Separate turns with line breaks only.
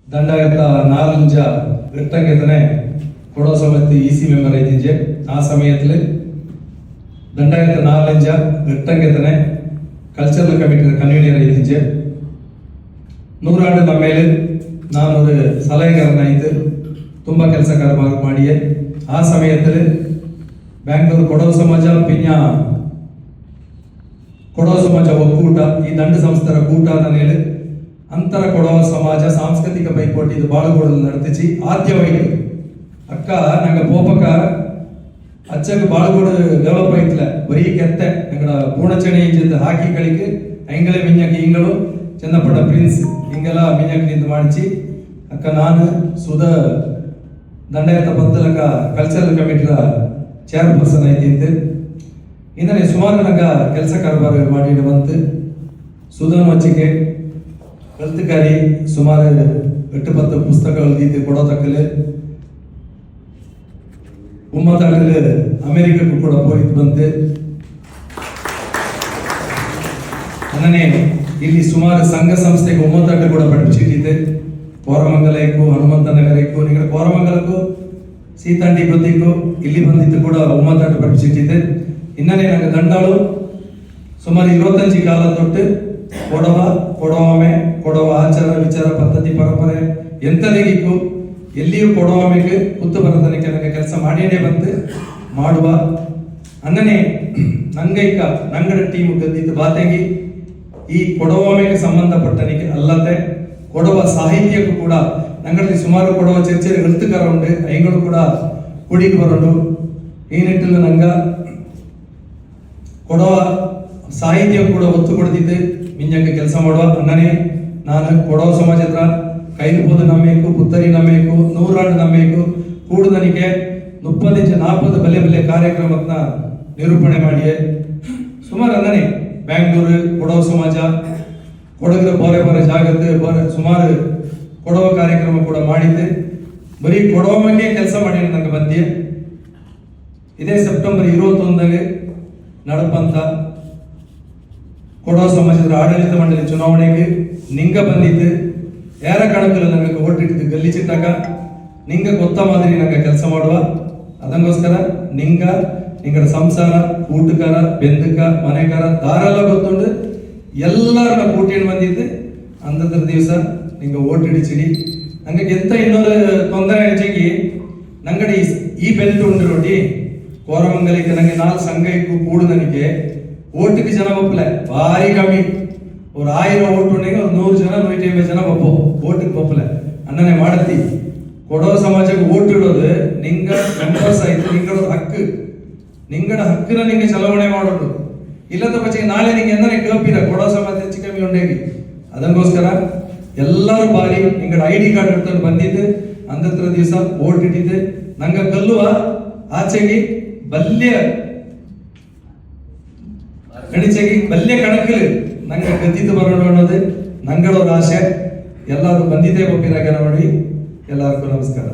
ದಂಡಾಯತ നാലഞ്ച എട്ടങ്കത്തിനെ കൊടോ സമയത്ത് easy member ആയിട്ടിഞ്ച് ആ സമയത്തിൽ ದಂಡಾಯತ നാലഞ്ച എട്ടങ്കത്തിനെ ಕಲ್ಚರಲ್ ಕಮಿಟಿ ಕನ್ವೀನರ್ ಆಯ್ತಿಂಚೆ 100 ಆಂಡು ನಮ್ಮೇಲೆ ನಾನು ಒಂದು ಸಲಹೆಗಾರನಾಯಿತು ತುಂಬಾ ಕೆಲಸ ಮಾಡಿಯೇ ಆ ಸಮಯದಲ್ಲಿ ಬ್ಯಾಂಗ್ಳೂರು ಕೊಡವ ಸಮಾಜ ಪಿಂಜ ಕೊಡವ ಸಮಾಜ ಒಕ್ಕೂಟ ಈ ದಂಡ ಸಂಸ್ಥರ ಕೂಟ ಮೇಲೆ ಅಂತರ ಕೊಡವ ಸಮಾಜ ಸಾಂಸ್ಕೃತಿಕ ಪೈಪೋಟಿ ಇದು ಬಾಳುಗೋಡಲು ನಡೆತಿಸಿ ಆದ್ಯವಾಯಿತು ಅಕ್ಕ ನಂಗೆ ಪೋಪಕ ಅಚ್ಚಕ್ಕೆ ಬಾಳುಗೋಡು ಡೆವಲಪ್ ಆಯ್ತಲ್ಲ ಬರೀ ಕೆತ್ತೆ ನಂಗಡ ಪೂರ್ಣಚಣಿ ಜೊತೆ ಹಾಕಿ ಗಳಿಗೆ ಐಂಗಳೆ ಮಿಂಜಕ್ಕೆ ಇಂಗಳು ಚಂದಪಡ ಪ್ರಿನ್ಸ್ ಹಿಂಗೆಲ್ಲ ಮಿಂಜಕ್ಕೆ ನಿಂತು ಮಾಡಿಸಿ ಅಕ್ಕ ನಾನು ಸುಧಾ ದಂಡಾಯತ ಪತ್ತಲಕ ಕಲ್ಚರಲ್ ಕಮಿಟಿಯ ಚೇರ್ಪರ್ಸನ್ ಆಯ್ತಿಂತೆ ಇನ್ನೇ ಸುಮಾರು ನಂಗೆ ಕೆಲಸ ಕಾರ್ಬಾರ ಮಾಡಿ ಬಂತು ಸುಧಾನ್ ವಚ್ಚಿಗೆ ಕಲ್ತಕಾರಿ ಸುಮಾರು 8-10 ಪುಸ್ತಕಗಳು ದೀತಿ ಕೊಡೋ ತಕ್ಕಲೆ ಉಮ್ಮತಾಟಲು ಅಮೆರಿಕಕ್ಕೂ ಕೂಡ ಹೋಯ್ತು ಬಂತೆ ಅನ್ನನೇ ಇಲ್ಲಿ ಸುಮಾರು ಸಂಘ ಸಂಸ್ಥೆಗೆ ಉಮ್ಮತಾಟ ಕೂಡ ಪಡಿಸಿಟ್ಟಿದ್ದೆ ಕೋರಮಂಗಲಕ್ಕೂ ಹನುಮಂತ ನಗರಕ್ಕೂ ನಿಮಗೆ ಕೋರಮಂಗಲಕ್ಕೂ ಸೀತಾಂಡಿ ಬೃದ್ಧಿಗೂ ಇಲ್ಲಿ ಬಂದಿದ್ದು ಕೂಡ ಉಮ್ಮತಾಟ ಪಡಿಸಿಟ್ಟಿದ್ದೆ ಇನ್ನೇ ನಂಗೆ ದಂಡಾಳು ಸುಮಾರು 25 ಕಾಲ ತೊಟ್ಟು ಕೊಡವಾಮೆ ಕೊಡವ ಆಚಾರ ವಿಚಾರ ಪದ್ಧತಿ ಪರಂಪರೆ ಎಂತದಿಗೂ ಎಲ್ಲಿಯೂ ಕೊಡವಾಮೆಗೆ ಕುತ್ತು ಬರತನಕ್ಕೆ ನನಗೆ ಕೆಲಸ ಮಾಡಿಯೇ ಬಂತು ಮಾಡುವ ಅನ್ನನೇ ನಂಗೈಕ ನಂಗಡ ಟೀಮ್ ಗದ್ದಿದ್ದು ಬಾತೆಗಿ ಈ ಕೊಡವಾಮೆಗೆ ಸಂಬಂಧಪಟ್ಟನಿಗೆ ಅಲ್ಲದೆ ಕೊಡವ ಸಾಹಿತ್ಯಕ್ಕೂ ಕೂಡ ನಂಗಲ್ಲಿ ಸುಮಾರು ಕೊಡವ ಚರ್ಚೆ ಎಳುತ್ತುಕಾರ ಉಂಟು ಐಗಳು ಕೂಡ ಕುಡಿಗೆ ಬರೋದು ಈ ನಿಟ್ಟಿನಲ್ಲಿ ನಂಗ ಕೊಡವ ಸಾಹಿತ್ಯ ಕೂಡ ಒತ್ತು ಕೊಡ್ತಿದ್ದೆ ಮಿಂಜಂಗೆ ಕೆಲಸ ಮಾಡುವ ಅನ್ನನೇ ನಾನು ಕೊಡವ ಸಮಾಜ ಹತ್ರ ಕೈಲ್ಬೋದು ನಮ್ಬೇಕು ಪುತ್ತರಿ ನಮ್ಬೇಕು 100 ಆಂಡು ನಮ್ಬೇಕು ಕೂಡುದನಿಗೆ 30-40 ಬಲ್ಲೆ ಬಲ್ಲೆ ಕಾರ್ಯಕ್ರಮದ ನಿರೂಪಣೆ ಮಾಡಿಯೇ ಸುಮಾರು ಅನ್ನನೇ ಬ್ಯಾಂಗ್ಳೂರು ಕೊಡವ ಸಮಾಜ ಕೊಡಗರ ಬೇರೆ ಜಾಗತ್ತೆ ಸುಮಾರು ಕೊಡವ ಕಾರ್ಯಕ್ರಮ ಕೂಡ ಮಾಡಿದ್ದೆ ಬರೀ ಕೊಡವ ಬಗ್ಗೆ ಕೆಲಸ ಮಾಡಿ ನಂಗೆ ಬಂದೆ ಇದೇ ಸೆಪ್ಟೆಂಬರ್ 21 ನಡಪಂತ ಕೊಡವ ಸಮಾಜದ ಆಡಳಿತ ಮಂಡಳಿ ಚುನಾವಣೆಗೆ ನಿಂಗ ಬಂದಿದ್ದು ಯಾರ ಕಣಕಲ್ಲಿ ನನಗೆ ಓಟಿಟ್ಟಿದ್ದು ಗಲ್ಲಿ ಚಿಟ್ಟಾಕ ನಿಂಗ ಗೊತ್ತ ಮಾದರಿ ನಂಗೆ ಕೆಲಸ ಮಾಡುವ ಅದಕ್ಕೋಸ್ಕರ ನಿಂಗಡ ಸಂಸಾರ ಕೂಟುಕಾರ ಬೆಂದಕ ಮನೆಗಾರ ದಾರೆಲ್ಲ ಗೊತ್ತುಂಡು ಎಲ್ಲರನ್ನ ಕೂಟಿಯನ್ನು ಬಂದಿದ್ದು ಅಂದದ್ರ ದಿವಸ ನಿಂಗೆ ಓಟಿಡಿಚಿಡಿ ನಂಗೆ ಎಂತ ಇನ್ನೊಂದು ತೊಂದರೆ ಹೆಚ್ಚಿಗೆ ನಂಗಡಿ ಈ ಬೆಲ್ಟ್ ಉಂಡು ನೋಡಿ ಕೋರಮಂಗಲಕ್ಕೆ ನಂಗೆ 4 ಸಂಘಕ್ಕೂ ಕೂಡು ನನಗೆ ಓಟಿಗೆ ಜನ ಒಪ್ಪಲೆ ಭಾರಿ ಕಮ್ಮಿ ಅವ್ರು 1000 ಓಟ್ ಉಂಡೆಗೆ ಅವ್ರು 100 ಜನ 150 ಜನ ಒಪ್ಪೋ ಓಟಿಗೆ ಒಪ್ಪಲೆ ಅನ್ನನೇ ಮಾಡತ್ತಿ ಕೊಡವ ಸಮಾಜಕ್ಕೆ ಓಟ್ ಇಡೋದು ನಿಂಗ ಮೆಂಬರ್ಸ್ ಆಯ್ತು ನಿಂಗಡ ಹಕ್ಕನ್ನ ನಿಂಗೆ ಚಲಾವಣೆ ಮಾಡೋದು ಇಲ್ಲದ ಪಕ್ಷಕ್ಕೆ ನಾಳೆ ನಿಂಗೆ ಎಂದರೆ ಕೇಳ್ಪಿರ ಕೊಡವ ಸಮಾಜ ಹೆಚ್ಚು ಕಮ್ಮಿ ಉಂಡೇಗಿ ಅದಕ್ಕೋಸ್ಕರ ಎಲ್ಲರೂ ಬಾರಿ ನಿಂಗಡ ID ಕಾರ್ಡ್ ಹಿಡ್ಕೊಂಡು ಬಂದಿದ್ದು ಅಂದತ್ರ ದಿವಸ ಓಟ್ ಇಟ್ಟಿದ್ದೆ ನಂಗೆ ಕಲ್ಲುವ ಆಚೆಗೆ ಬಲ್ಯ ಗಣಿಚೆಗೆ ಬಲ್ಯ ಕಣಕಲು ನಂಗೆ ಗದ್ದಿದ್ದು ಬರೋಣ ಅನ್ನೋದು ನಂಗಳವ್ರ ಆಸೆ ಎಲ್ಲರೂ ಬಂದಿದ್ದೇ ಒಪ್ಪಿರಾಗ ನೋಡಿ ಎಲ್ಲರಿಗೂ ನಮಸ್ಕಾರ.